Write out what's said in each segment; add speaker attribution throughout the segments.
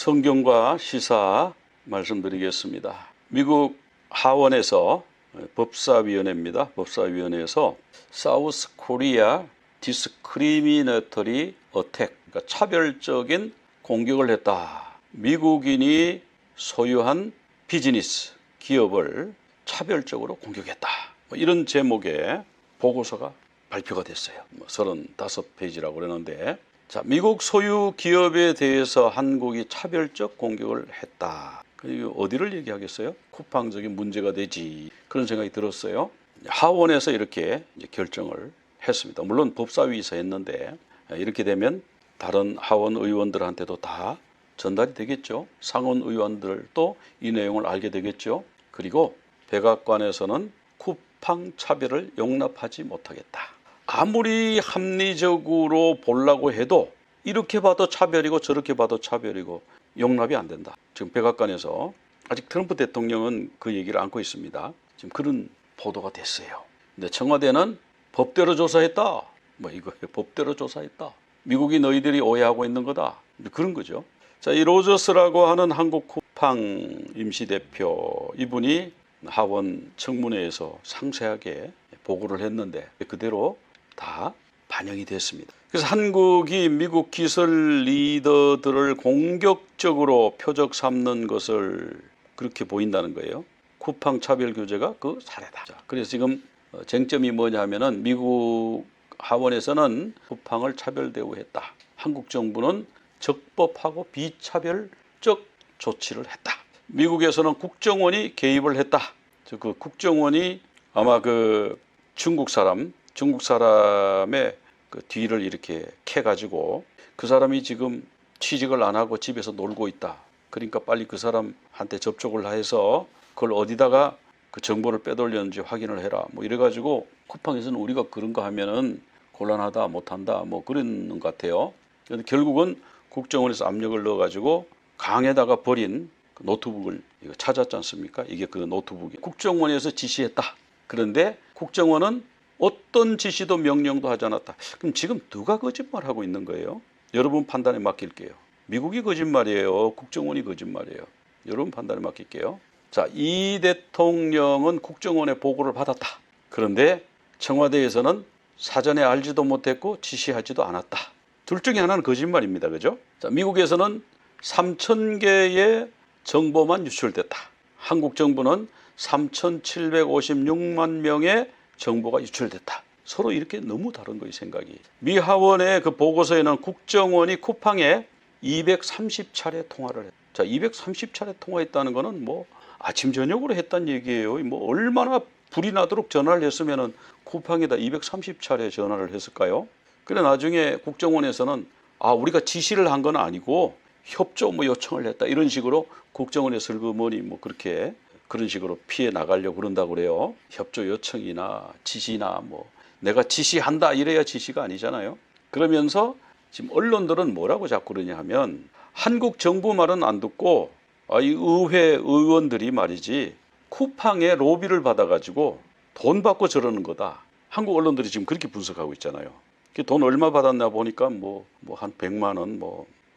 Speaker 1: 성경과 시사 말씀드리겠습니다. 미국 하원에서 법사위원회입니다. 법사위원회에서 사우스 코리아 디스크리미네터리 어택, 그러니까 차별적인 공격을 했다. 미국인이 소유한 비즈니스, 기업을 차별적으로 공격했다. 이런 제목의 보고서가 발표가 됐어요. 35페이지라고 그러는데, 자, 미국 소유 기업에 대해서 한국이 차별적 공격을 했다. 그리고 어디를 얘기하겠어요? 쿠팡적인 문제가 되지. 그런 생각이 들었어요. 하원에서 이렇게 이제 결정을 했습니다. 물론 법사위에서 했는데, 이렇게 되면 다른 하원 의원들한테도 다 전달이 되겠죠. 상원 의원들도 이 내용을 알게 되겠죠. 그리고 백악관에서는 쿠팡 차별을 용납하지 못하겠다. 아무리 합리적으로 보려고 해도 이렇게 봐도 차별이고 저렇게 봐도 차별이고 용납이 안 된다. 지금 백악관에서 아직 트럼프 대통령은 그 얘기를 안고 있습니다. 지금 그런 보도가 됐어요. 근데 청와대는 법대로 조사했다. 이거 법대로 조사했다. 미국이 너희들이 오해하고 있는 거다. 그런 거죠. 자, 이 로저스라고 하는 한국 쿠팡 임시대표, 이분이 하원 청문회에서 상세하게 보고를 했는데 그대로 다 반영이 됐습니다. 그래서 한국이 미국 기술 리더들을 공격적으로 표적 삼는 것을 그렇게 보인다는 거예요. 쿠팡 차별 규제가 그 사례다. 자, 그래서 지금 쟁점이 뭐냐 하면은 미국 하원에서는 쿠팡을 차별 대우했다. 한국 정부는 적법하고 비차별적 조치를 했다. 미국에서는 국정원이 개입을 했다. 그 국정원이 아마 그 중국 사람의 그 뒤를 이렇게 캐가지고 그 사람이 지금 취직을 안 하고 집에서 놀고 있다. 그러니까 빨리 그 사람한테 접촉을 해서 그걸 어디다가 그 정보를 빼돌렸는지 확인을 해라. 이래가지고 쿠팡에서는 우리가 그런 거 하면은 곤란하다, 못한다, 그런 것 같아요. 그런데 결국은 국정원에서 압력을 넣어가지고 강에다가 버린 그 노트북을 이거 찾았지 않습니까? 이게 그 노트북이 국정원에서 지시했다. 그런데 국정원은 어떤 지시도 명령도 하지 않았다. 그럼 지금 누가 거짓말하고 있는 거예요? 여러분 판단에 맡길게요. 미국이 거짓말이에요? 국정원이 거짓말이에요? 여러분 판단에 맡길게요. 자, 이 대통령은 국정원의 보고를 받았다. 그런데 청와대에서는 사전에 알지도 못했고 지시하지도 않았다. 둘 중에 하나는 거짓말입니다. 그죠? 자, 미국에서는 3,000개의 정보만 유출됐다. 한국 정부는 3,756만 명의 정보가 유출됐다. 서로 이렇게 너무 다른 거예요, 생각이. 미 하원의 그 보고서에는 국정원이 쿠팡에 230차례 통화를 했다. 자, 230차례 통화했다는 거는 아침 저녁으로 했다는 얘기예요. 얼마나 불이 나도록 전화를 했으면은 쿠팡에다 230차례 전화를 했을까요? 그래 나중에 국정원에서는 우리가 지시를 한 건 아니고 협조 요청을 했다. 이런 식으로 국정원의 슬그머니 그렇게 그런 식으로 피해 나가려고 그런다고 그래요. 협조 요청이나 지시나 내가 지시한다 이래야 지시가 아니잖아요. 그러면서 지금 언론들은 뭐라고 자꾸 그러냐 하면 한국 정부 말은 안 듣고 이 의회 의원들이 말이지 쿠팡에 로비를 받아가지고 돈 받고 저러는 거다. 한국 언론들이 지금 그렇게 분석하고 있잖아요. 돈 얼마 받았나 보니까 한 100만 원,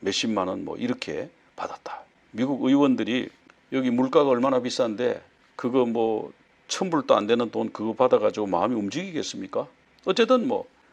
Speaker 1: 몇십만 원 이렇게 받았다. 미국 의원들이 여기 물가가 얼마나 비싼데 그거 1,000불도 안 되는 돈 그거 받아가지고 마음이 움직이겠습니까? 어쨌든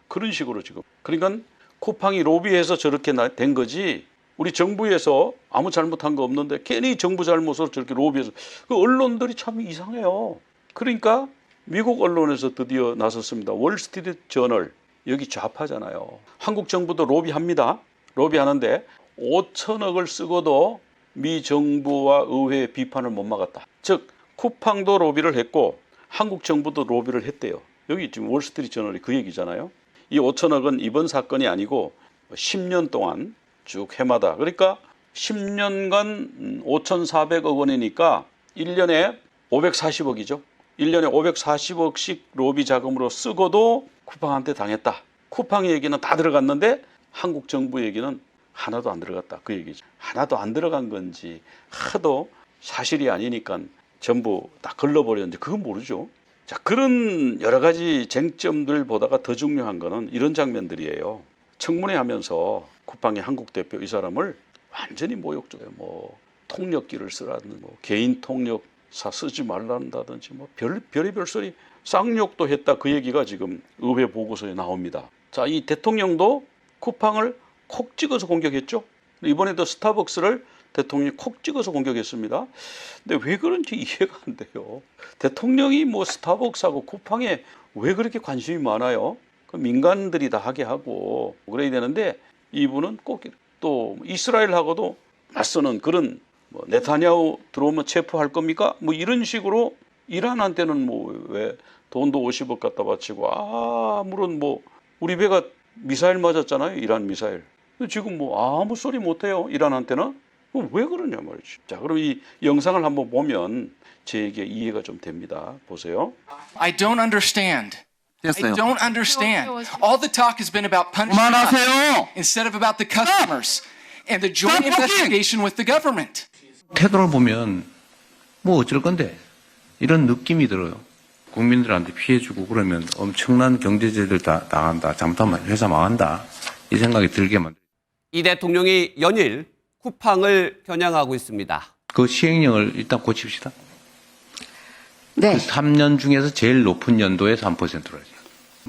Speaker 1: 그런 식으로 지금. 그러니까 쿠팡이 로비해서 저렇게 된 거지 우리 정부에서 아무 잘못한 거 없는데 괜히 정부 잘못으로 저렇게 로비해서 그 언론들이 참 이상해요. 그러니까 미국 언론에서 드디어 나섰습니다. 월스트리트 저널. 여기 좌파잖아요. 한국 정부도 로비합니다. 로비하는데 5천억을 쓰고도 미 정부와 의회의 비판을 못 막았다. 즉 쿠팡도 로비를 했고 한국 정부도 로비를 했대요. 여기 지금 월스트리트 저널이 그 얘기잖아요. 이 5천억은 이번 사건이 아니고 10년 동안 쭉 해마다, 그러니까 10년간 5,400억 원이니까 1년에 540억이죠. 1년에 540억씩 로비 자금으로 쓰고도 쿠팡한테 당했다. 쿠팡 얘기는 다 들어갔는데 한국 정부 얘기는 하나도 안 들어갔다. 그 얘기죠. 하나도 안 들어간 건지 하도 사실이 아니니까 전부 다 걸러버렸는지 그건 모르죠. 자, 그런 여러 가지 쟁점들보다가 더 중요한 거는 이런 장면들이에요. 청문회 하면서 쿠팡의 한국 대표 이 사람을 완전히 모욕적이에요. 뭐 통역기를 쓰라는 뭐 개인 통역사 쓰지 말란다든지 뭐 별의별 소리 쌍욕도 했다 그 얘기가 지금 의회 보고서에 나옵니다. 자, 이 대통령도 쿠팡을 콕 찍어서 공격했죠. 이번에도 스타벅스를 대통령이 콕 찍어서 공격했습니다. 근데 왜 그런지 이해가 안 돼요. 대통령이 뭐 스타벅스하고 쿠팡에 왜 그렇게 관심이 많아요? 그 민간들이 다 하게 하고 그래야 되는데 이분은 꼭 또 이스라엘하고도 맞서는 그런 뭐 네타냐후 들어오면 체포할 겁니까? 뭐 이런 식으로 이란한테는 뭐 왜 돈도 50억 갖다 바치고 아무런 뭐 우리 배가 미사일 맞았잖아요. 이란 미사일. 지금 뭐 아무 소리 못해요. 이란한테는. 왜 그러냐 말이지. 자, 그럼 이 영상을 한번 보면 제게 이해가 좀 됩니다. 보세요.
Speaker 2: I don't understand. I
Speaker 3: 됐어요.
Speaker 2: don't understand. All the talk has been about punishing us
Speaker 3: 그만하세요.
Speaker 2: instead of about the customers and the joint
Speaker 3: Stop talking.
Speaker 2: investigation with the government.
Speaker 4: 태도를 보면 뭐 어쩔 건데 이런 느낌이 들어요. 국민들한테 피해주고 그러면 엄청난 경제제들 다 당한다. 잘못하면 회사 망한다. 이 생각이 들게 만들어요.
Speaker 5: 이 대통령이 연일 쿠팡을 겨냥하고 있습니다.
Speaker 4: 그 시행령을 일단 고칩시다.
Speaker 6: 네.
Speaker 4: 그 3년 중에서 제일 높은 연도에 3%라죠.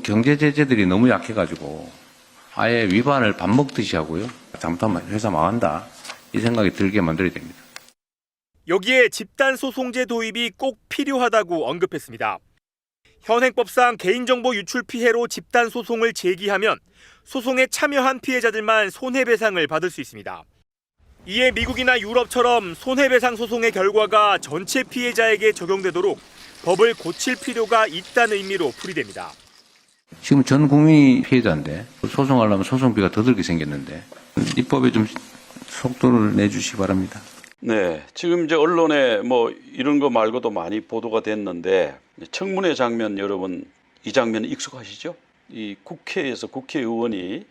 Speaker 4: 경제제재들이 너무 약해가지고 아예 위반을 밥 먹듯이 하고요. 잘못하면 회사 망한다. 이 생각이 들게 만들어야 됩니다.
Speaker 7: 여기에 집단소송제 도입이 꼭 필요하다고 언급했습니다. 현행법상 개인정보 유출 피해로 집단소송을 제기하면 소송에 참여한 피해자들만 손해배상을 받을 수 있습니다. 이에 미국이나 유럽처럼 손해배상 소송의 결과가 전체 피해자에게 적용되도록 법을 고칠 필요가 있다는 의미로 풀이됩니다.
Speaker 4: 지금 전 국민이 피해자인데 소송하려면 소송비가 더 들게 생겼는데 입법에 좀 속도를 내주시기 바랍니다.
Speaker 1: 네, 지금 이제 언론에 뭐 이런 거 말고도 많이 보도가 됐는데 청문회 장면 여러분 이 장면 익숙하시죠? 이 국회에서 국회의원은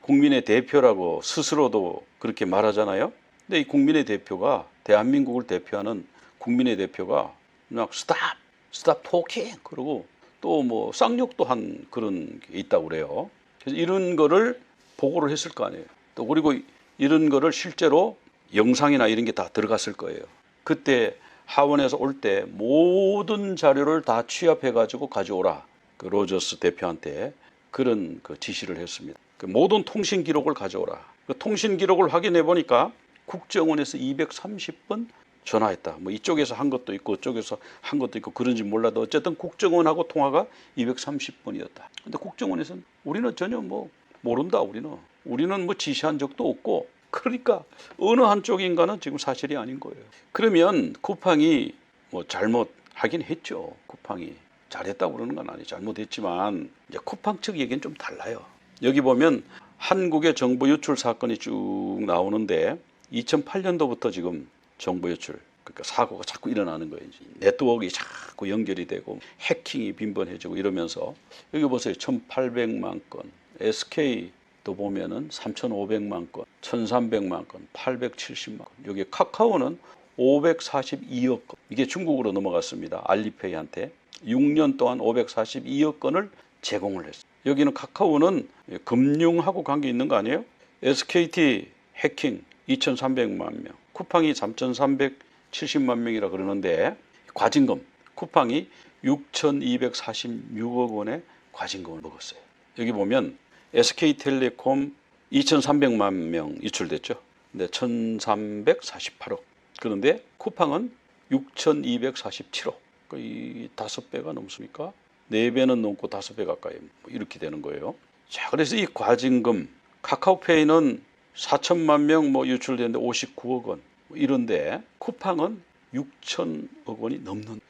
Speaker 1: 국민의 대표라고 스스로도 그렇게 말하잖아요. 근데 이 국민의 대표가 대한민국을 대표하는 국민의 대표가 그냥 스탑 토킹 그러고 또 뭐 쌍욕도 한 그런 게 있다고 그래요. 그래서 이런 거를 보고를 했을 거 아니에요. 또 그리고 이런 거를 실제로 영상이나 이런 게 다 들어갔을 거예요. 그때 하원에서 올 때 모든 자료를 다 취합해 가지고 가져오라. 그 로저스 대표한테 그런 그 지시를 했습니다. 그 모든 통신 기록을 가져오라. 그 통신 기록을 확인해 보니까 국정원에서 230번 전화했다. 뭐 이쪽에서 한 것도 있고 저쪽에서 한 것도 있고 그런지 몰라도 어쨌든 국정원하고 통화가 230번이었다. 근데 국정원에서는 우리는 전혀 뭐 모른다. 우리는 뭐 지시한 적도 없고 그러니까 어느 한쪽인가는 지금 사실이 아닌 거예요. 그러면 쿠팡이 뭐 잘못하긴 했죠. 쿠팡이 잘했다고 그러는 건 아니죠. 잘못했지만 이제 쿠팡 측 얘기는 좀 달라요. 여기 보면 한국의 정보 유출 사건이 쭉 나오는데 2008년도부터 지금 정보 유출 그러니까 사고가 자꾸 일어나는 거예요. 네트워크가 자꾸 연결이 되고 해킹이 빈번해지고 이러면서 여기 보세요. 1,800만 건, SK도 보면은 3,500만 건, 1,300만 건, 870만 건. 여기 카카오는 542억 건. 이게 중국으로 넘어갔습니다. 알리페이한테 6년 동안 542억 건을 제공을 했어요. 여기는 카카오는 금융하고 관계 있는 거 아니에요? SKT 해킹 2,300만 명, 쿠팡이 3,370만 명이라 그러는데 과징금 쿠팡이 6,246억 원의 과징금을 먹었어요. 여기 보면 SK텔레콤 2,300만 명 유출됐죠. 근데 1,348억. 그런데 쿠팡은 6,247억. 이 5배가 넘습니까? 4배는 넘고 5배 가까이 이렇게 되는 거예요. 자, 그래서 이 과징금 카카오페이는 4천만 명 뭐 유출되는데 59억 원 이런데 쿠팡은 6천억 원이 넘는.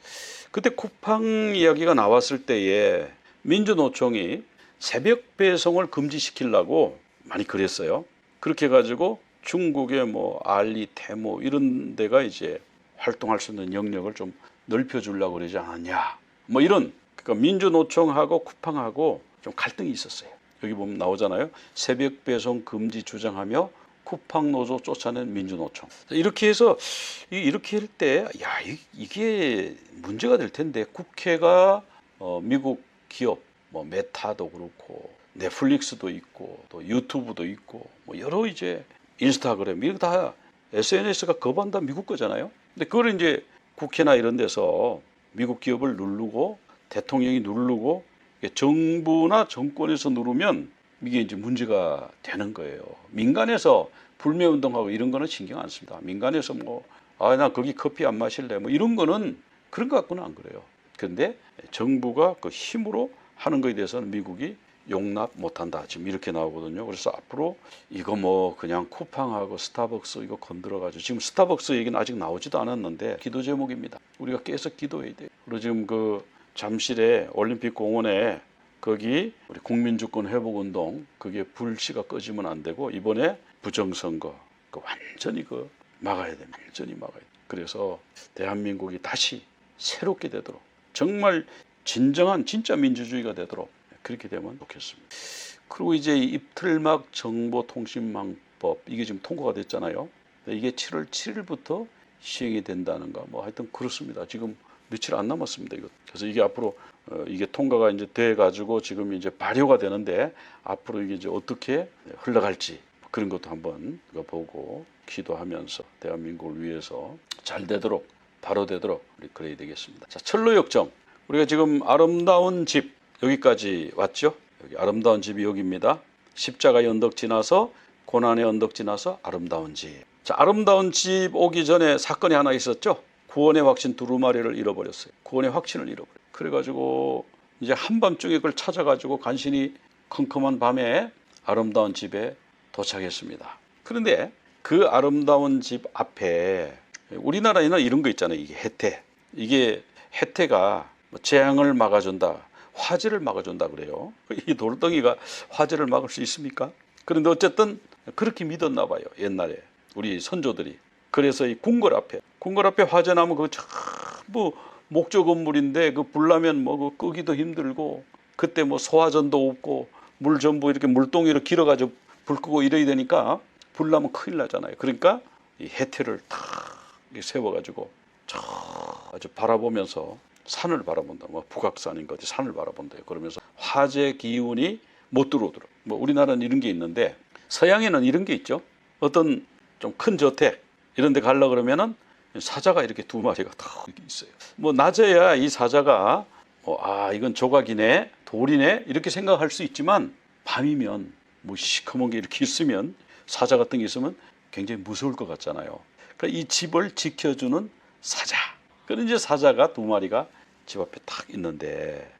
Speaker 1: 그때 쿠팡 이야기가 나왔을 때에 민주노총이 새벽 배송을 금지시키려고 많이 그랬어요. 그렇게 해가지고 중국의 뭐 알리, 테무 이런 데가 이제 활동할 수 있는 영역을 좀 넓혀주려고 그러지 않았냐. 뭐 이런 그러니까 민주노총하고 쿠팡하고 좀 갈등이 있었어요. 여기 보면 나오잖아요. 새벽 배송 금지 주장하며 쿠팡 노조 쫓아낸 민주노총. 이렇게 해서 이렇게 할 때 야 이게 문제가 될 텐데 국회가 미국 기업 뭐 메타도 그렇고 넷플릭스도 있고 또 유튜브도 있고 뭐 여러 이제 인스타그램 이거 다 SNS가 거반다 미국 거잖아요. 근데 그걸 이제 국회나 이런 데서 미국 기업을 누르고 대통령이 누르고 정부나 정권에서 누르면 이게 이제 문제가 되는 거예요. 민간에서 불매운동하고 이런 거는 신경 안 씁니다. 민간에서 나 거기 커피 안 마실래 이런 거는 그런 것 같고는 안 그래요. 그런데 정부가 그 힘으로 하는 거에 대해서는 미국이 용납 못한다. 지금 이렇게 나오거든요. 그래서 앞으로 이거 그냥 쿠팡하고 스타벅스 이거 건드려가지고 지금 스타벅스 얘기는 아직 나오지도 않았는데 기도 제목입니다. 우리가 계속 기도해야 돼요. 그리고 지금 그 잠실에 올림픽 공원에 거기 우리 국민주권 회복운동 그게 불씨가 꺼지면 안 되고 이번에 부정선거 완전히 막아야 됩니다. 완전히 막아야 돼요. 그래서 대한민국이 다시 새롭게 되도록 정말 진정한 진짜 민주주의가 되도록 그렇게 되면 좋겠습니다. 그리고 이제 입틀막 정보통신망법 이게 지금 통과가 됐잖아요. 이게 7월 7일부터 시행이 된다는가 하여튼 그렇습니다. 지금 며칠 안 남았습니다. 이거. 그래서 이게 앞으로 이게 통과가 이제 돼 가지고 지금 이제 발효가 되는데 앞으로 이게 이제 어떻게 흘러갈지 그런 것도 한번 보고 기도하면서 대한민국을 위해서 잘 되도록 바로 되도록 우리 그래야 되겠습니다. 자, 철로역정 우리가 지금 아름다운 집 여기까지 왔죠. 여기 아름다운 집이 여기입니다. 십자가의 언덕 지나서 고난의 언덕 지나서 아름다운 집. 자, 아름다운 집 오기 전에 사건이 하나 있었죠. 구원의 확신 두루마리를 잃어버렸어요. 구원의 확신을 잃어버렸어요. 그래가지고 이제 한밤중에 그걸 찾아가지고 간신히 컴컴한 밤에 아름다운 집에 도착했습니다. 그런데 그 아름다운 집 앞에 우리나라에는 이런 거 있잖아요. 이게 해태. 이게 해태가 재앙을 막아준다. 화재를 막아준다 그래요. 이 돌덩이가 화재를 막을 수 있습니까? 그런데 어쨌든 그렇게 믿었나 봐요. 옛날에 우리 선조들이. 그래서 이 궁궐 앞에 화재 나면 그거 전부 목조 건물인데 그 불나면 그 끄기도 힘들고 그때 소화전도 없고 물 전부 이렇게 물동이로 길어가지고 불 끄고 이래야 되니까 불나면 큰일 나잖아요. 그러니까 이 해태를 탁 세워가지고 아주 바라보면서 산을 바라본다. 북악산인 거지 산을 바라본다. 그러면서 화재 기운이 못 들어오도록. 우리나라는 이런 게 있는데 서양에는 이런 게 있죠. 어떤 좀 큰 저택 이런 데 가려고 그러면은 사자가 이렇게 두 마리가 딱 있어요. 낮에야 이 사자가 이건 조각이네 돌이네 이렇게 생각할 수 있지만 밤이면 시커먼 게 이렇게 있으면 사자 같은 게 있으면 굉장히 무서울 것 같잖아요. 그러니까 이 집을 지켜주는 사자. 그런 이제 사자가 두 마리가 집 앞에 딱 있는데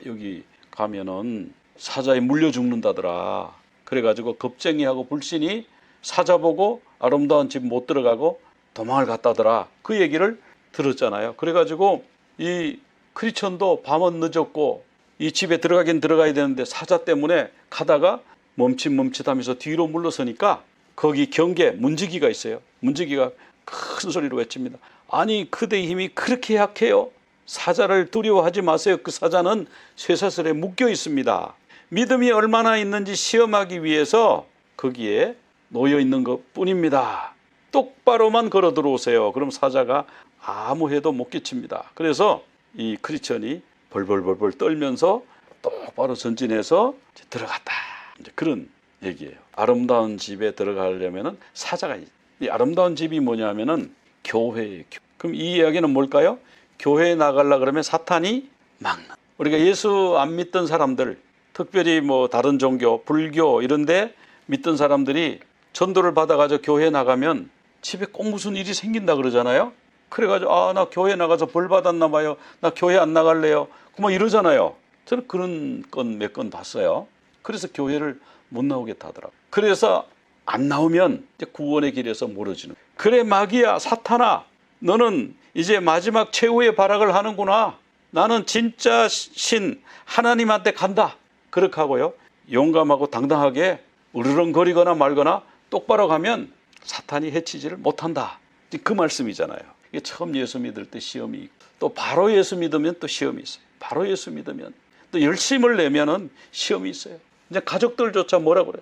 Speaker 1: 여기 가면은 사자에 물려 죽는다더라. 그래가지고 겁쟁이하고 불신이 사자 보고 아름다운 집 못 들어가고 도망을 갔다더라. 그 얘기를 들었잖아요. 그래가지고 이 크리스천도 밤은 늦었고 이 집에 들어가긴 들어가야 되는데 사자 때문에 가다가 멈칫멈칫하면서 뒤로 물러서니까 거기 경계 문지기가 있어요. 문지기가 큰 소리로 외칩니다. 아니 그대의 힘이 그렇게 약해요. 사자를 두려워하지 마세요. 그 사자는 쇠사슬에 묶여 있습니다. 믿음이 얼마나 있는지 시험하기 위해서 거기에 놓여 있는 것 뿐입니다. 똑바로만 걸어 들어오세요. 그럼 사자가 아무 해도 못 끼칩니다. 그래서 이 크리스천이 벌벌벌벌 떨면서 똑바로 전진해서 들어갔다. 이제 그런 얘기예요. 아름다운 집에 들어가려면은 사자가 이 아름다운 집이 뭐냐면은 교회예요. 그럼 이 이야기는 뭘까요? 교회에 나가려 그러면 사탄이 막는. 우리가 예수 안 믿던 사람들, 특별히 다른 종교, 불교 이런데 믿던 사람들이 전도를 받아가지고 교회에 나가면 집에 꼭 무슨 일이 생긴다 그러잖아요. 그래가지고 나 교회 나가서 벌 받았나 봐요. 나 교회 안 나갈래요. 이러잖아요. 저는 그런 건 몇 건 봤어요. 그래서 교회를 못 나오겠다 하더라고요. 그래서 안 나오면 이제 구원의 길에서 멀어지는. 그래 마귀야 사탄아 너는 이제 마지막 최후의 발악을 하는구나. 나는 진짜 신 하나님한테 간다. 그렇게 하고요. 용감하고 당당하게 으르렁거리거나 말거나 똑바로 가면 사탄이 해치지를 못한다. 그 말씀이잖아요. 이게 처음 예수 믿을 때 시험이 있고 또 바로 예수 믿으면 또 시험이 있어요. 바로 예수 믿으면 또 열심을 내면은 시험이 있어요. 이제 가족들조차 뭐라 그래?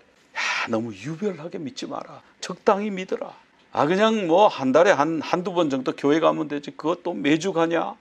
Speaker 1: 너무 유별하게 믿지 마라. 적당히 믿어라. 그냥 한 달에 한두 번 정도 교회 가면 되지. 그것도 매주 가냐?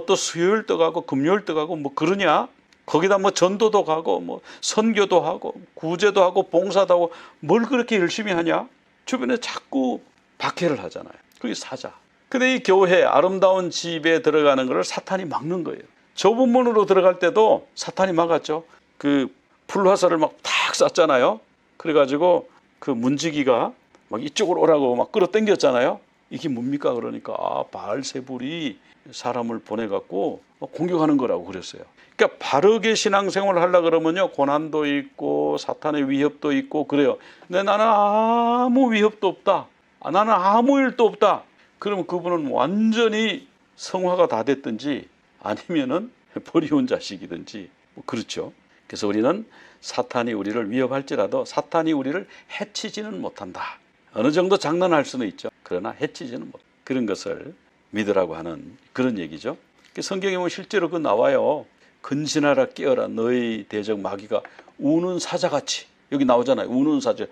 Speaker 1: 또 수요일도 가고 금요일도 가고 그러냐? 거기다 전도도 가고 선교도 하고 구제도 하고 봉사도 하고 뭘 그렇게 열심히 하냐? 주변에 자꾸 박해를 하잖아요. 그게 사자. 근데 이 교회 아름다운 집에 들어가는 것을 사탄이 막는 거예요. 좁은 문으로 들어갈 때도 사탄이 막았죠. 그 불화살을 막 탁 쐈잖아요. 그래가지고 그 문지기가 막 이쪽으로 오라고 막 끌어당겼잖아요. 이게 뭡니까? 그러니까 바알세불이 사람을 보내갖고 공격하는 거라고 그랬어요. 그러니까 바르게 신앙생활을 하려고 그러면요, 고난도 있고 사탄의 위협도 있고 그래요. 근데 나는 아무 위협도 없다. 나는 아무 일도 없다. 그러면 그분은 완전히 성화가 다 됐든지 아니면은 버리운 자식이든지 뭐 그렇죠. 그래서 우리는 사탄이 우리를 위협할지라도 사탄이 우리를 해치지는 못한다. 어느 정도 장난할 수는 있죠. 그러나 해치지는 못. 그런 것을 믿으라고 하는 그런 얘기죠. 성경에 보면 실제로 그 나와요. 근신하라 깨어라 너희 대적 마귀가 우는 사자같이, 여기 나오잖아요. 우는 사자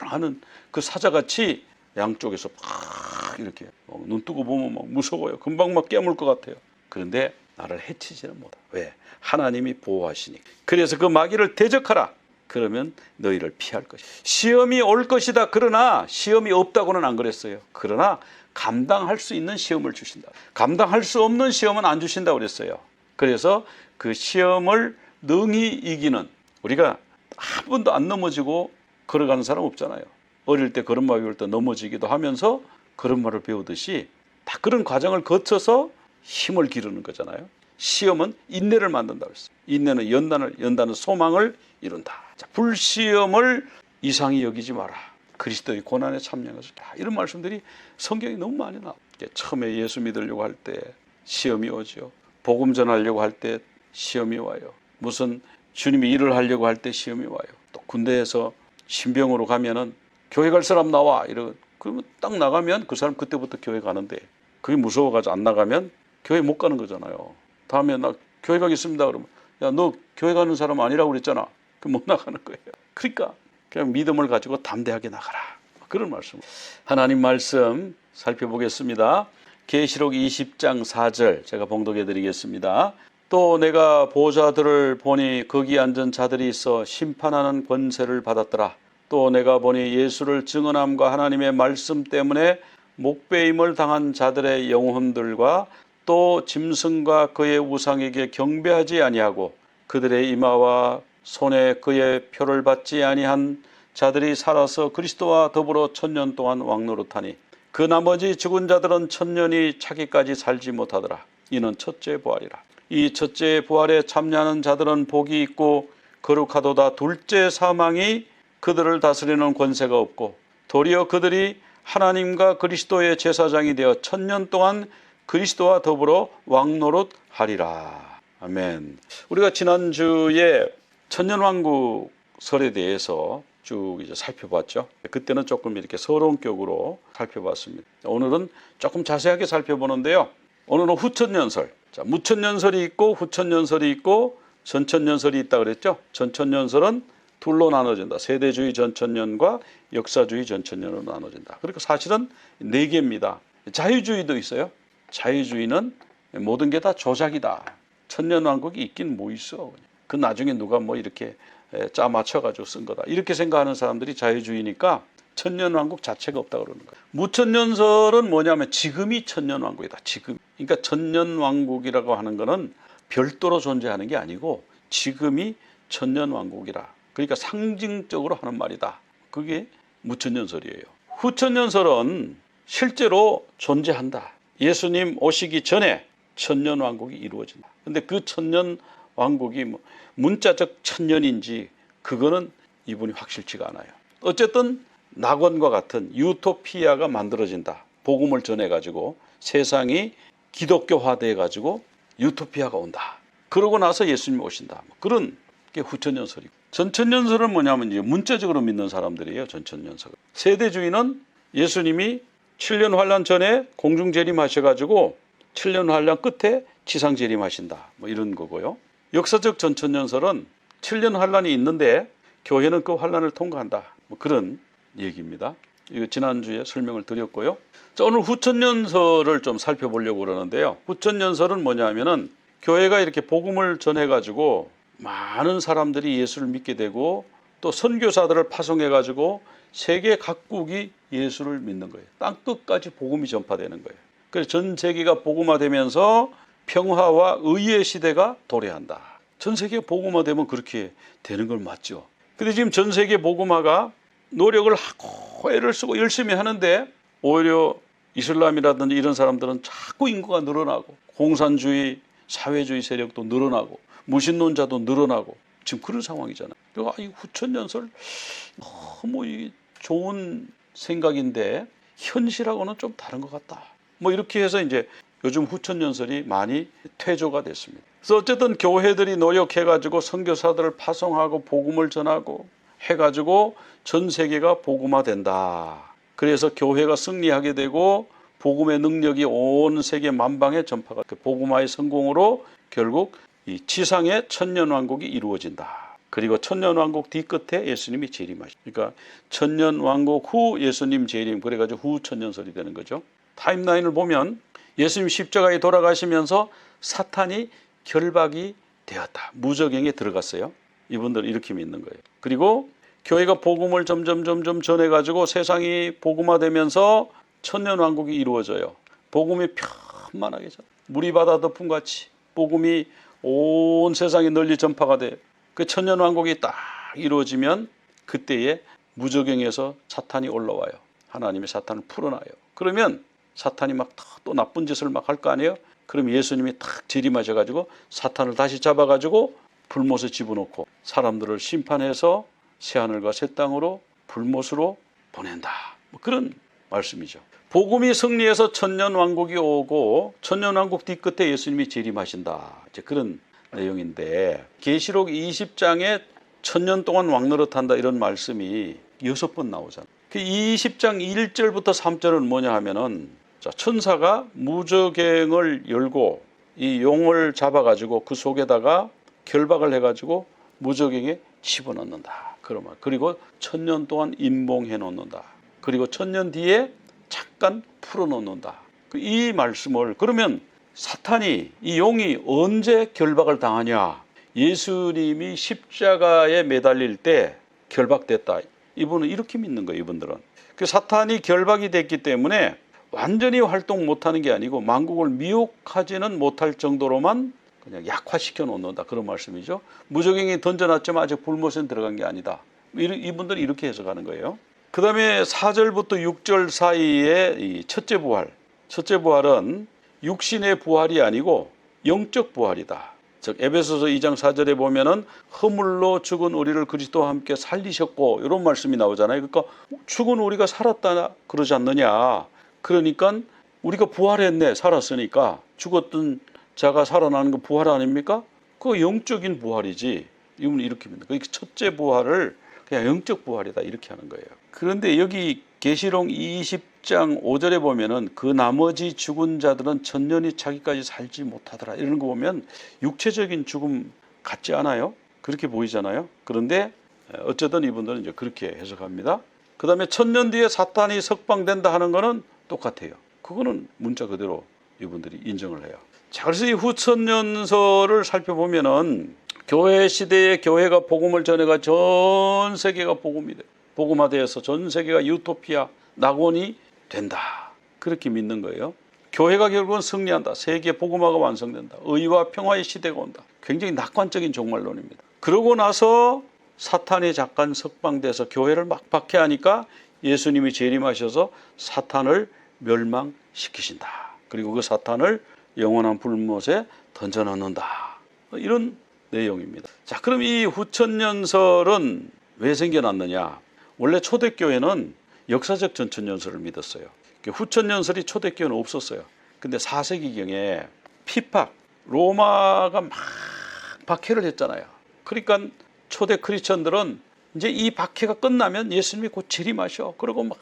Speaker 1: 하는 그 사자같이 양쪽에서 막 이렇게 눈 뜨고 보면 막 무서워요. 금방 막 깨물 것 같아요. 그런데 나를 해치지는 못하. 왜? 하나님이 보호하시니까. 그래서 그 마귀를 대적하라. 그러면 너희를 피할 것이다. 시험이 올 것이다. 그러나 시험이 없다고는 안 그랬어요. 그러나 감당할 수 있는 시험을 주신다. 감당할 수 없는 시험은 안 주신다고 그랬어요. 그래서 그 시험을 능히 이기는, 우리가 한 번도 안 넘어지고 걸어가는 사람 없잖아요. 어릴 때 걸음마 배울 때 넘어지기도 하면서 걸음마를 배우듯이 다 그런 과정을 거쳐서 힘을 기르는 거잖아요. 시험은 인내를 만든다고 했어요. 인내는 연단은 소망을 이룬다. 자, 불시험을 이상히 여기지 마라. 그리스도의 고난에 참여한 것을 다. 이런 말씀들이 성경에 너무 많이 나와요. 처음에 예수 믿으려고 할 때 시험이 오죠. 복음 전하려고 할 때 시험이 와요. 무슨 주님이 일을 하려고 할 때 시험이 와요. 또 군대에서 신병으로 가면은 교회 갈 사람 나와 그러면 딱 나가면 그 사람 그때부터 교회 가는데 그게 무서워가지고 안 나가면 교회 못 가는 거잖아요. 다음에 나 교회 가겠습니다 그러면 야, 너 교회 가는 사람 아니라고 그랬잖아. 그럼 못 나가는 거예요. 그러니까 그냥 믿음을 가지고 담대하게 나가라. 그런 말씀. 하나님 말씀 살펴보겠습니다. 계시록 20장 4절 제가 봉독해 드리겠습니다. 또 내가 보좌들을 보니 거기 앉은 자들이 있어 심판하는 권세를 받았더라. 또 내가 보니 예수를 증언함과 하나님의 말씀 때문에 목배임을 당한 자들의 영혼들과 또 짐승과 그의 우상에게 경배하지 아니하고 그들의 이마와 손에 그의 표를 받지 아니한 자들이 살아서 그리스도와 더불어 1000년 동안 왕노릇하니 그 나머지 죽은 자들은 1000년이 차기까지 살지 못하더라. 이는 첫째 부활이라. 이 첫째 부활에 참여하는 자들은 복이 있고 거룩하도다. 둘째 사망이 그들을 다스리는 권세가 없고 도리어 그들이 하나님과 그리스도의 제사장이 되어 1000년 동안 그리스도와 더불어 왕노릇하리라. 아멘. 우리가 지난주에 천년왕국설에 대해서 쭉 이제 살펴봤죠. 그때는 조금 이렇게 서론격으로 살펴봤습니다. 오늘은 조금 자세하게 살펴보는데요. 오늘은 후천년설. 자, 무천년설이 있고 후천년설이 있고 전천년설이 있다 그랬죠. 전천년설은 둘로 나눠진다. 세대주의 전천년과 역사주의 전천년으로 나눠진다. 그러니까 사실은 4개입니다. 자유주의도 있어요. 자유주의는 모든 게 다 조작이다. 천년왕국이 있긴 뭐 있어. 그 나중에 누가 뭐 이렇게 짜 맞춰가지고 쓴 거다. 이렇게 생각하는 사람들이 자유주의니까 천년왕국 자체가 없다 그러는 거예요. 무천년설은 뭐냐면 지금이 천년왕국이다. 지금. 그러니까 천년왕국이라고 하는 거는 별도로 존재하는 게 아니고 지금이 천년왕국이라. 그러니까 상징적으로 하는 말이다. 그게 무천년설이에요. 후천년설은 실제로 존재한다. 예수님 오시기 전에 천년왕국이 이루어진다. 근데 그 천년왕국이 뭐 문자적 천년인지 그거는 이분이 확실치가 않아요. 어쨌든 낙원과 같은 유토피아가 만들어진다. 복음을 전해가지고 세상이 기독교화돼가지고 유토피아가 온다. 그러고 나서 예수님이 오신다. 그런 게 후천년설이고, 전천년설은 뭐냐면 이제 문자적으로 믿는 사람들이에요. 전천년설. 세대주의는 예수님이 7년 환란 전에 공중 재림하셔가지고 7년 환란 끝에 지상 재림하신다. 뭐 이런 거고요. 역사적 전천년설은 7년 환란이 있는데 교회는 그 환란을 통과한다. 뭐 그런 얘기입니다. 이거 지난주에 설명을 드렸고요. 자, 오늘 후천년설을 좀 살펴보려고 그러는데요. 후천년설은 뭐냐면은 교회가 이렇게 복음을 전해가지고 많은 사람들이 예수를 믿게 되고 또 선교사들을 파송해가지고 세계 각국이 예수를 믿는 거예요. 땅 끝까지 복음이 전파되는 거예요. 그래서 전 세계가 복음화되면서 평화와 의의 시대가 도래한다. 전 세계 복음화되면 그렇게 되는 걸 맞죠. 근데 지금 전 세계 복음화가 노력을 하고 애를 쓰고 열심히 하는데 오히려 이슬람이라든지 이런 사람들은 자꾸 인구가 늘어나고 공산주의, 사회주의 세력도 늘어나고 무신론자도 늘어나고 지금 그런 상황이잖아요. 그리고 이 후천연설 너무 좋은 생각인데 현실하고는 좀 다른 것 같다. 뭐 이렇게 해서 이제 요즘 후천연설이 많이 퇴조가 됐습니다. 그래서 어쨌든 교회들이 노력해가지고 선교사들을 파송하고 복음을 전하고 해가지고 전 세계가 복음화된다. 그래서 교회가 승리하게 되고 복음의 능력이 온 세계 만방에 전파가 복음화의 성공으로 결국 이 지상의 천년왕국이 이루어진다. 그리고 천년왕국 뒤끝에 예수님이 재림하시다. 그러니까 천년왕국 후 예수님 재림, 그래가지고 후천년설이 되는 거죠. 타임라인을 보면 예수님 십자가에 돌아가시면서 사탄이 결박이 되었다. 무저갱에 들어갔어요. 이분들 이렇게 믿는 거예요. 그리고 교회가 복음을 점점 전해가지고 세상이 복음화되면서 천년왕국이 이루어져요. 복음이 편만하게 무리바다 덮음같이 복음이 온 세상에 널리 전파가 돼요. 그 천년왕국이 딱 이루어지면 그때에 무저갱에서 사탄이 올라와요. 하나님이 사탄을 풀어놔요. 그러면 사탄이 막 또 나쁜 짓을 막 할 거 아니에요. 그럼 예수님이 딱 재림하셔가지고 사탄을 다시 잡아가지고 불못에 집어넣고 사람들을 심판해서 새하늘과 새 땅으로 불못으로 보낸다. 뭐 그런 말씀이죠. 복음이 승리해서 천년왕국이 오고 천년왕국 뒤끝에 예수님이 재림하신다. 이제 그런 내용인데 계시록 20장에 천년 동안 왕노릇한다 이런 말씀이 6번 나오잖아요. 그 20장 1절부터 3절은 뭐냐 하면은 자, 천사가 무저갱을 열고 이 용을 잡아가지고 그 속에다가 결박을 해가지고 무저갱에 집어넣는다. 그러면 그리고 천년 동안 임봉해 놓는다. 그리고 천년 뒤에 잠깐 풀어놓는다. 이 말씀을 그러면 사탄이 이 용이 언제 결박을 당하냐? 예수님이 십자가에 매달릴 때 결박됐다. 이분은 이렇게 믿는 거예요. 이분들은 그 사탄이 결박이 됐기 때문에 완전히 활동 못하는 게 아니고 만국을 미혹하지는 못할 정도로만 그냥 약화시켜 놓는다. 그런 말씀이죠. 무저갱이 던져놨지만 아직 불못에 들어간 게 아니다. 이분들은 이렇게 해석하는 거예요. 그 다음에 4절부터 6절 사이에 이 첫째 부활은 육신의 부활이 아니고 영적 부활이다. 즉 에베소서 2장 4절에 보면은 허물로 죽은 우리를 그리스도와 함께 살리셨고 이런 말씀이 나오잖아요. 그러니까 죽은 우리가 살았다 그러지 않느냐. 그러니까 우리가 부활했네. 살았으니까 죽었던 자가 살아나는 거 부활 아닙니까? 그거 영적인 부활이지. 이분은 이렇게 믿는 거예요. 첫째 부활을 그냥 영적 부활이다 이렇게 하는 거예요. 그런데 여기 계시록 20장 5절에 보면은 그 나머지 죽은 자들은 천년이 차기까지 살지 못하더라 이런 거 보면 육체적인 죽음 같지 않아요? 그렇게 보이잖아요. 그런데 어쨌든 이분들은 이제 그렇게 해석합니다. 그 다음에 천년 뒤에 사탄이 석방된다 하는 거는 똑같아요. 그거는 문자 그대로 이분들이 인정을 해요. 자, 그래서 이 후천년설을 살펴보면은 교회 시대에 교회가 복음을 전해가 전 세계가 복음화되어서 전 세계가 유토피아 낙원이 된다. 그렇게 믿는 거예요. 교회가 결국은 승리한다. 세계 복음화가 완성된다. 의와 평화의 시대가 온다. 굉장히 낙관적인 종말론입니다. 그러고 나서 사탄이 잠깐 석방돼서 교회를 막 박해하니까 예수님이 재림하셔서 사탄을 멸망시키신다. 그리고 그 사탄을 영원한 불못에 던져넣는다. 이런 내용입니다. 자, 그럼 이 후천연설은 왜 생겨났느냐? 원래 초대교회는 역사적 전천연설을 믿었어요. 후천연설이 초대교회는 없었어요. 근데 4세기경에 핍박, 로마가 막 박해를 했잖아요. 그러니까 초대 크리스천들은 이제 이 박해가 끝나면 예수님이 곧 재림하셔. 그리고 막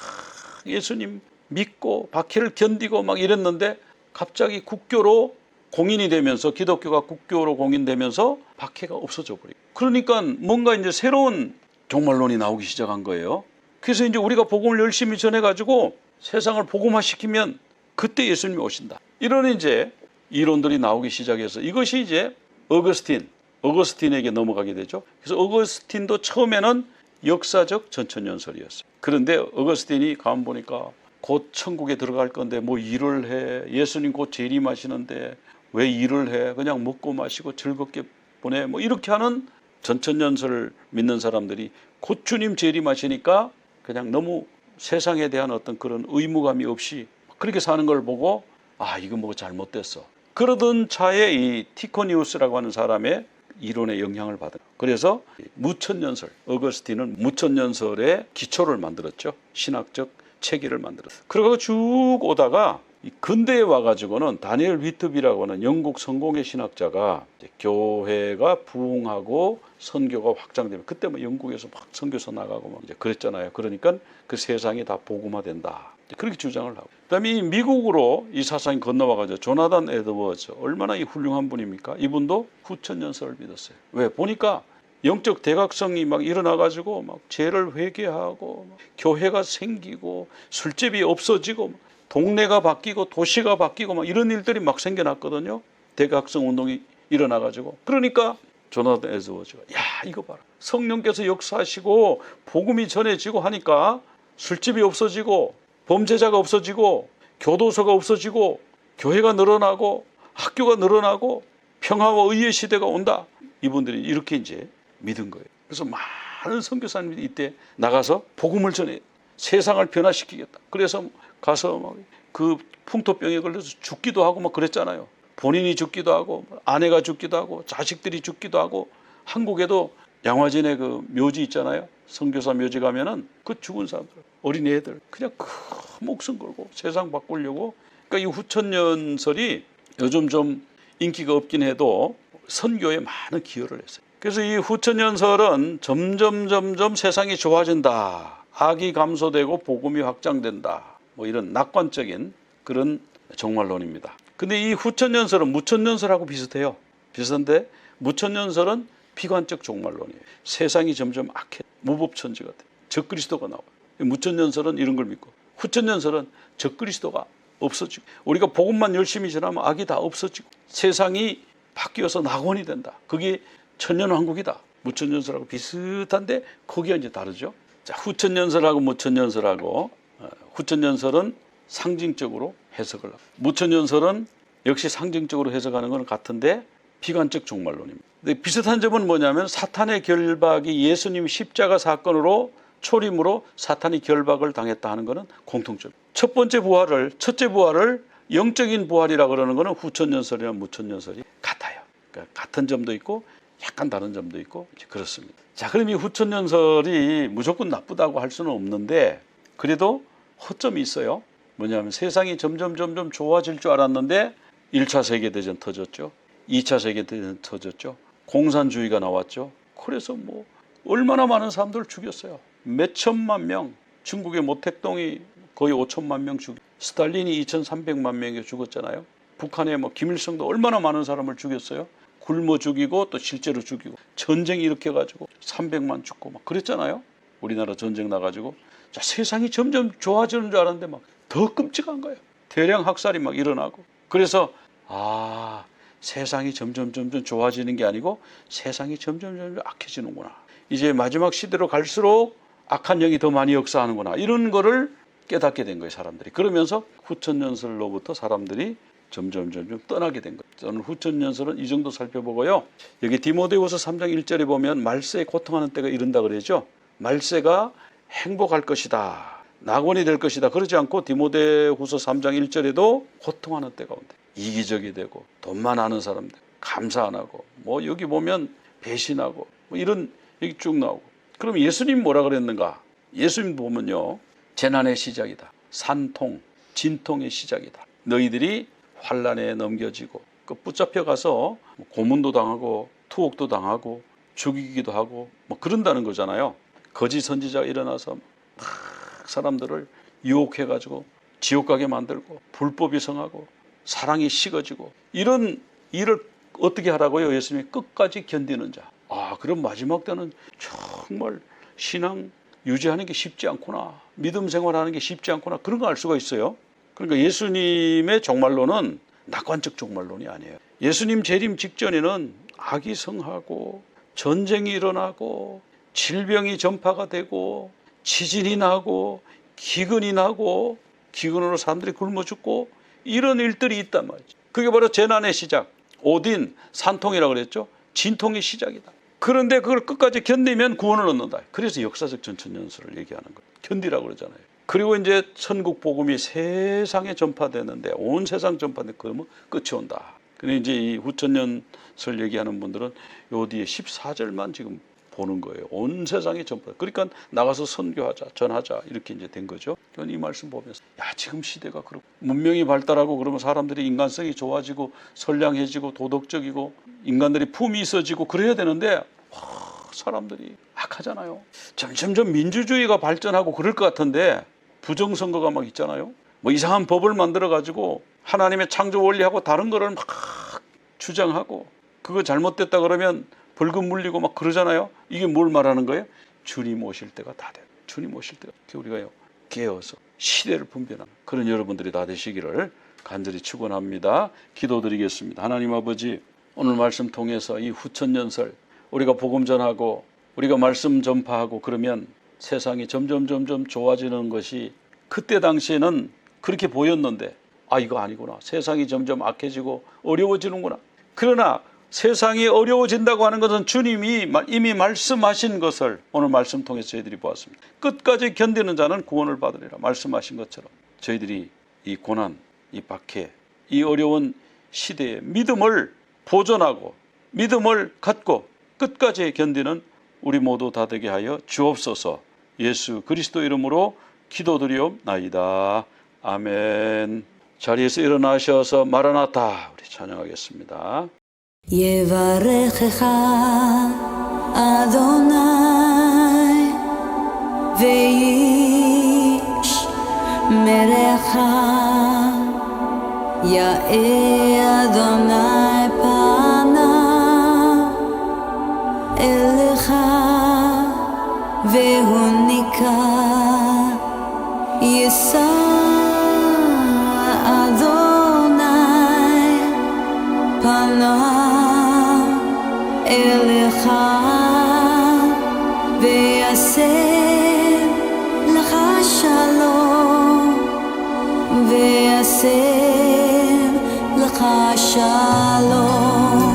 Speaker 1: 예수님 믿고 박해를 견디고 막 이랬는데 갑자기 국교로 공인이 되면서 기독교가 국교로 공인되면서 박해가 없어져 버리고 그러니까 뭔가 이제 새로운 종말론이 나오기 시작한 거예요. 그래서 이제 우리가 복음을 열심히 전해가지고 세상을 복음화시키면 그때 예수님이 오신다. 이런 이제 이론들이 나오기 시작해서 이것이 이제 어거스틴에게 넘어가게 되죠. 그래서 어거스틴도 처음에는 역사적 전천연설이었어요. 그런데 어거스틴이 가만 보니까 곧 천국에 들어갈 건데 뭐 일을 해. 예수님 곧 재림하시는데 왜 일을 해. 그냥 먹고 마시고 즐겁게 보내. 뭐 이렇게 하는 전천년설을 믿는 사람들이 곧 주님 재림하시니까 그냥 너무 세상에 대한 어떤 그런 의무감이 없이 그렇게 사는 걸 보고 아, 이거 뭐 잘못됐어. 그러던 차에 이 티코니우스라고 하는 사람의 이론의 영향을 받은. 그래서 무천년설, 어거스틴은 무천년설의 기초를 만들었죠. 신학적 체계를 만들었어요. 그리고 쭉 오다가 이 근대에 와가지고는 다니엘 위트비라고 하는 영국 성공의 신학자가 교회가 부흥하고 선교가 확장되면 그때 뭐 영국에서 막 선교사 나가고 막 이제 그랬잖아요. 그러니까 그 세상이 다 복음화된다. 그렇게 주장을 하고. 그다음에 이 미국으로 이 사상이 건너와가지고 조나단 에드워즈 얼마나 이 훌륭한 분입니까? 이분도 후천년설을 믿었어요. 왜? 보니까 영적 대각성이 막 일어나가지고 막 죄를 회개하고 막 교회가 생기고 술집이 없어지고 동네가 바뀌고 도시가 바뀌고 막 이런 일들이 막 생겨났거든요. 대각성 운동이 일어나가지고. 그러니까 조나단 에드워즈가 야, 이거 봐라. 성령께서 역사하시고 복음이 전해지고 하니까 술집이 없어지고 범죄자가 없어지고 교도소가 없어지고 교회가 늘어나고 학교가 늘어나고 평화와 의의 시대가 온다. 이분들이 이렇게 이제 믿은 거예요. 그래서 많은 선교사님들이 이때 나가서 복음을 전해 세상을 변화시키겠다. 그래서 가서 막 그 풍토병에 걸려서 죽기도 하고 막 그랬잖아요. 본인이 죽기도 하고 아내가 죽기도 하고 자식들이 죽기도 하고 한국에도 양화진에 그 묘지 있잖아요. 선교사 묘지 가면은 그 죽은 사람들, 어린애들 그냥 그 목숨 걸고 세상 바꾸려고. 그러니까 이 후천년설이 요즘 좀 인기가 없긴 해도 선교에 많은 기여를 했어요. 그래서 이 후천년설은 점점 세상이 좋아진다. 악이 감소되고 복음이 확장된다. 뭐 이런 낙관적인 그런 종말론입니다. 근데 이 후천년설은 무천년설하고 비슷해요. 비슷한데 무천년설은 비관적 종말론이에요. 세상이 점점 악해. 무법천지 같아. 적그리스도가 나와요. 무천년설은 이런 걸 믿고, 후천년설은 적그리스도가 없어지고, 우리가 복음만 열심히 전하면 악이 다 없어지고 세상이 바뀌어서 낙원이 된다. 그게 천년왕국이다. 무천년설하고 비슷한데 거기가 이제 다르죠. 자, 후천년설하고 무천년설하고, 후천년설은 상징적으로 해석을 하고 무천년설은 역시 상징적으로 해석하는 건 같은데 비관적 종말론입니다. 근데 비슷한 점은 뭐냐면 사탄의 결박이 예수님 십자가 사건으로 초림으로 사탄이 결박을 당했다 하는 것은 공통점. 첫째 부활을 영적인 부활이라 그러는 것은 후천년설이나 무천년설이 같아요. 그러니까 같은 점도 있고 약간 다른 점도 있고 그렇습니다. 자, 그럼 이 후천년설이 무조건 나쁘다고 할 수는 없는데 그래도 허점이 있어요. 뭐냐면 세상이 점점 좋아질 줄 알았는데 1차 세계대전 터졌죠. 2차 세계대전 터졌죠. 공산주의가 나왔죠. 그래서 뭐 얼마나 많은 사람들을 죽였어요. 몇 천만 명. 중국의 모택동이 거의 5천만 명 죽였고 스탈린이 2,300만 명이 죽었잖아요. 북한의 뭐 김일성도 얼마나 많은 사람을 죽였어요. 굶어 죽이고 또 실제로 죽이고 전쟁 일으켜가지고 300만 죽고 막 그랬잖아요. 우리나라 전쟁 나가지고. 자, 세상이 점점 좋아지는 줄 알았는데 막 더 끔찍한 거예요. 대량 학살이 막 일어나고. 그래서 세상이 점점 좋아지는 게 아니고 세상이 점점 악해지는구나. 이제 마지막 시대로 갈수록 악한 영이 더 많이 역사하는구나. 이런 거를 깨닫게 된 거예요, 사람들이. 그러면서 후천년설로부터 사람들이 점점 떠나게 된 거예요. 저는 후천년설은 이 정도 살펴보고요. 여기 디모데후서 3장 1절에 보면 말세에 고통하는 때가 이른다 그러죠. 말세가 행복할 것이다. 낙원이 될 것이다. 그러지 않고 디모데후서 3장 1절에도 고통하는 때가 온대. 이기적이 되고 돈만 아는 사람들 감사 안 하고 뭐 여기 보면 배신하고 뭐 이런 얘기 쭉 나오고. 그럼 예수님 뭐라 그랬는가? 예수님 보면요. 재난의 시작이다. 산통, 진통의 시작이다. 너희들이 환난에 넘겨지고 그 붙잡혀 가서 고문도 당하고 투옥도 당하고 죽이기도 하고 뭐 그런다는 거잖아요. 거짓 선지자가 일어나서 막 사람들을 유혹해가지고 지옥 가게 만들고 불법이 성하고 사랑이 식어지고 이런 일을 어떻게 하라고요? 예수님이 끝까지 견디는 자. 그럼 마지막 때는 정말 신앙 유지하는 게 쉽지 않구나. 믿음 생활하는 게 쉽지 않구나. 그런 거 알 수가 있어요. 그러니까 예수님의 종말론은 낙관적 종말론이 아니에요. 예수님 재림 직전에는 악이 성하고 전쟁이 일어나고 질병이 전파가 되고 지진이 나고 기근이 나고 기근으로 사람들이 굶어 죽고 이런 일들이 있단 말이죠. 그게 바로 재난의 시작. 오딘, 산통이라고 그랬죠. 진통의 시작이다. 그런데 그걸 끝까지 견디면 구원을 얻는다. 그래서 역사적 전천년설을 얘기하는 거예요. 견디라고 그러잖아요. 그리고 이제 천국 복음이 세상에 전파되는데 온 세상 전파되는데 그러면 끝이 온다. 근데 이제 이 후천년설 얘기하는 분들은 요 뒤에 14절만 지금 보는 거예요. 온 세상에 전파. 그러니까 나가서 선교하자, 전하자 이렇게 이제 된 거죠. 이 말씀 보면서 야 지금 시대가 그렇고 문명이 발달하고 그러면 사람들이 인간성이 좋아지고 선량해지고 도덕적이고 인간들이 품이 있어지고 그래야 되는데 사람들이 악하잖아요. 점점 민주주의가 발전하고 그럴 것 같은데 부정선거가 막 있잖아요. 뭐 이상한 법을 만들어 가지고 하나님의 창조 원리하고 다른 거를 막 주장하고 그거 잘못됐다 그러면 벌금 물리고 막 그러잖아요. 이게 뭘 말하는 거예요? 주님 오실 때가 다 돼. 주님 오실 때가 우리가요 깨어서 시대를 분별하는 그런 여러분들이 다 되시기를 간절히 축원합니다. 기도드리겠습니다. 하나님 아버지, 오늘 말씀 통해서 이 후천년설 우리가 복음 전하고 우리가 말씀 전파하고 그러면 세상이 점점 좋아지는 것이 그때 당시에는 그렇게 보였는데 아 이거 아니구나. 세상이 점점 악해지고 어려워지는구나. 그러나 세상이 어려워진다고 하는 것은 주님이 이미 말씀하신 것을 오늘 말씀 통해서 저희들이 보았습니다. 끝까지 견디는 자는 구원을 받으리라 말씀하신 것처럼 저희들이 이 고난, 이 박해, 이 어려운 시대에 믿음을 보존하고 믿음을 갖고 끝까지 견디는 우리 모두 다 되게 하여 주옵소서. 예수 그리스도 이름으로 기도드리옵나이다. 아멘. 자리에서 일어나셔서 마라나타 우리 찬양하겠습니다.
Speaker 3: יברכך אדוני וישמרך יאר אדוני פניו אליך והוניקה יישא אדוני פניו אליך ויעשה לך שלום ויעשה לך שלום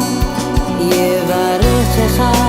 Speaker 3: יברכך